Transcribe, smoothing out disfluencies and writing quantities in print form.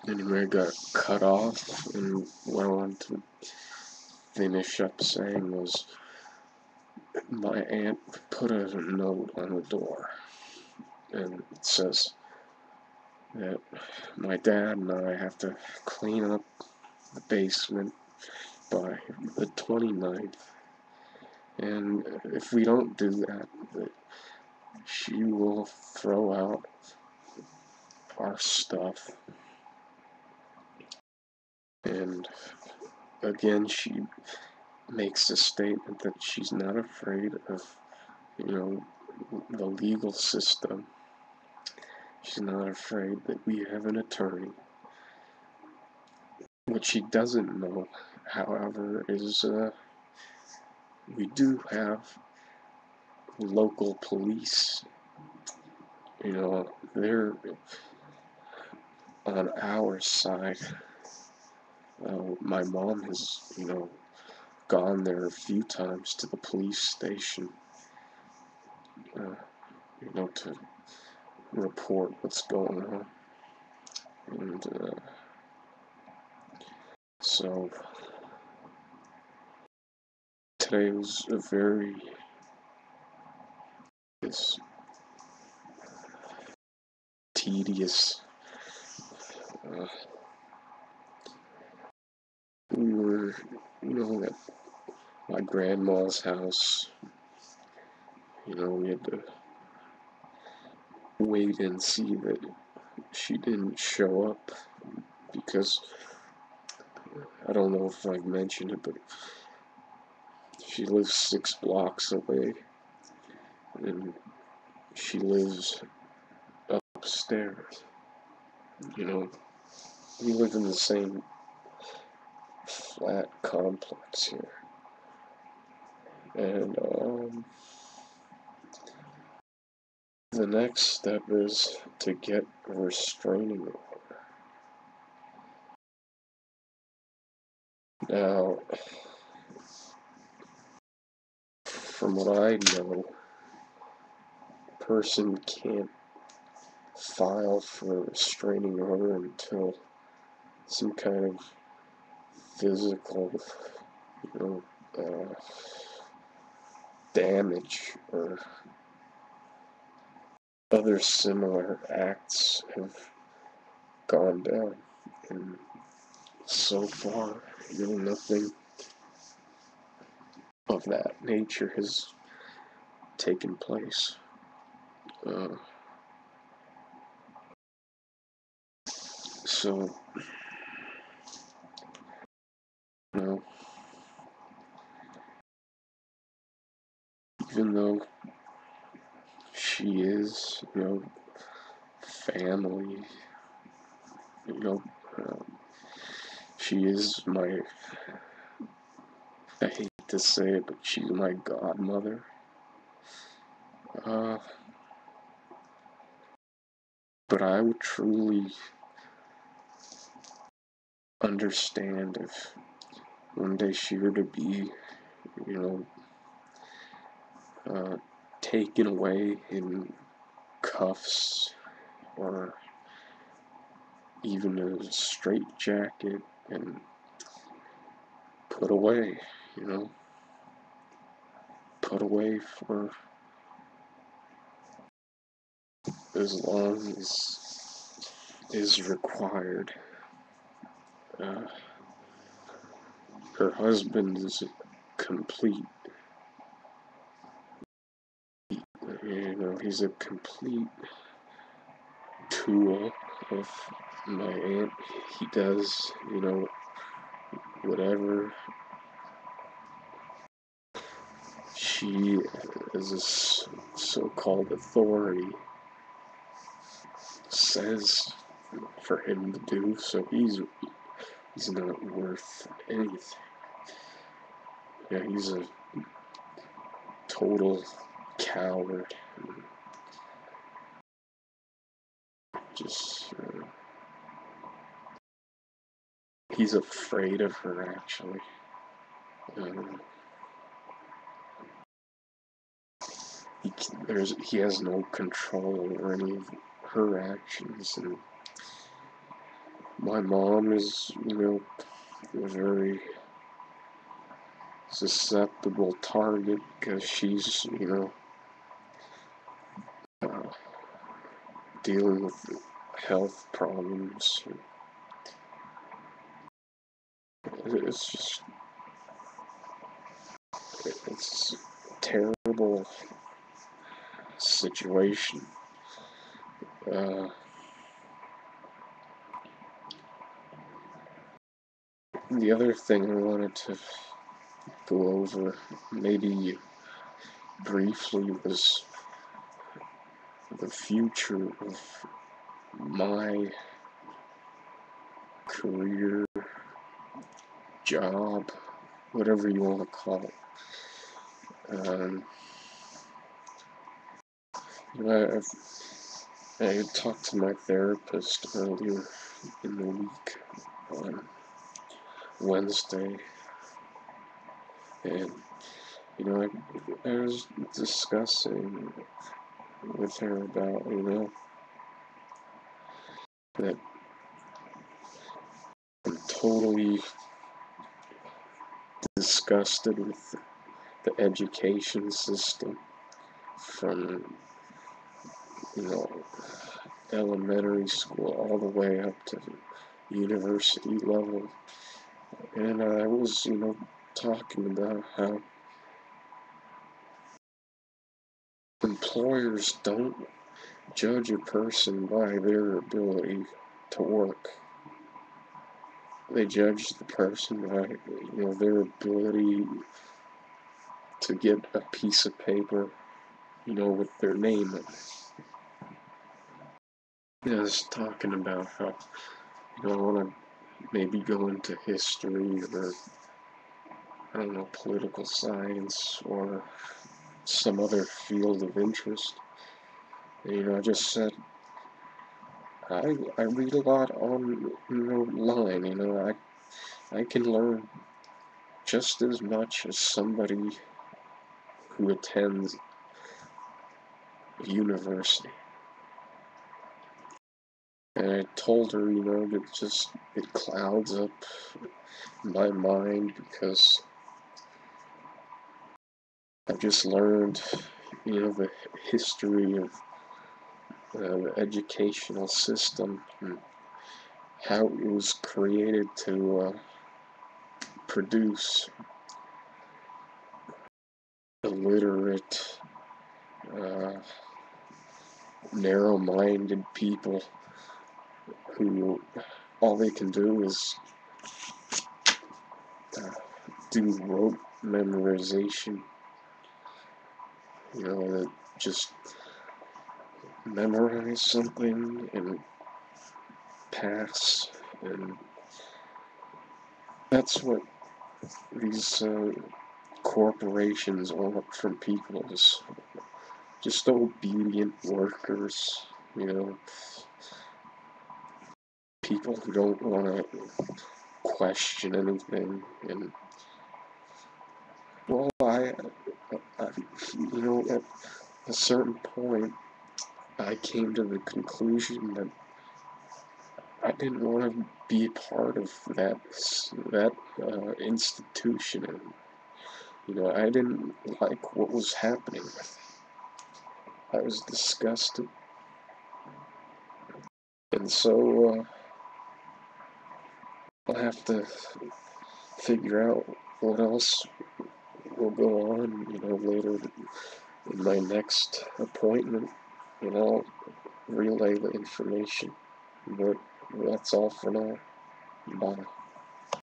Anyway, I got cut off, and what I wanted to finish up saying was my aunt put a note on the door, and it says that my dad and I have to clean up the basement by the 29th, and if we don't do that, she will throw out our stuff. And again, she makes a statement that she's not afraid of, the legal system. She's not afraid that we have an attorney. What she doesn't know, however, is we do have local police. They're on our side. My mom has, gone there a few times to the police station, to report what's going on. And so today was a very tedious. We were, at my grandma's house. We had to wait and see that she didn't show up because I don't know if I've mentioned it, but she lives 6 blocks away, and she lives upstairs. We live in the same flat complex here, and the next step is to get a restraining order. Now, from what I know, a person can't file for a restraining order until some kind of physical, damage or other similar acts have gone down. And so far, nothing of that nature has taken place. So, even though she is, family, she is I hate to say it, but she's my godmother. But I would truly understand if one day she were to be, taken away in cuffs or even a straitjacket and put away, put away for as long as is required. Her husband is a complete, he's a complete tool of my aunt. He does, whatever she, as a so-called authority, says for him to do, so he's not worth anything. Yeah, he's a total coward. Just, he's afraid of her, actually. He has no control over any of her actions, and My mom is, a very susceptible target because she's, uh, dealing with health problems. It's just, it's a terrible situation. Uh, the other thing I wanted to go over, maybe briefly, was the future of my career, job, whatever you want to call it. Um, I talked to my therapist earlier in the week on Wednesday, and I was discussing with her about that I'm totally disgusted with the education system from elementary school all the way up to university level. And I was talking about how employers don't judge a person by their ability to work. They judge the person by their ability to get a piece of paper with their name on it. I was talking about how I want to maybe go into history, or I don't know, political science, or some other field of interest. And, I just said I read a lot online. I can learn just as much as somebody who attends university. And I told her, that it clouds up my mind because I've just learned, the history of the educational system and how it was created to produce illiterate, uh, narrow-minded people who all they can do is do rote memorization. That just memorize something and pass, and that's what these corporations want from people, is just obedient workers, people who don't want to question anything. And well, I at a certain point I came to the conclusion that I didn't want to be a part of that institution, and I didn't like what was happening with it. I was disgusted, and so I'll have to figure out what else will go on, later in my next appointment, and I'll relay the information. But that's all for now. Bye.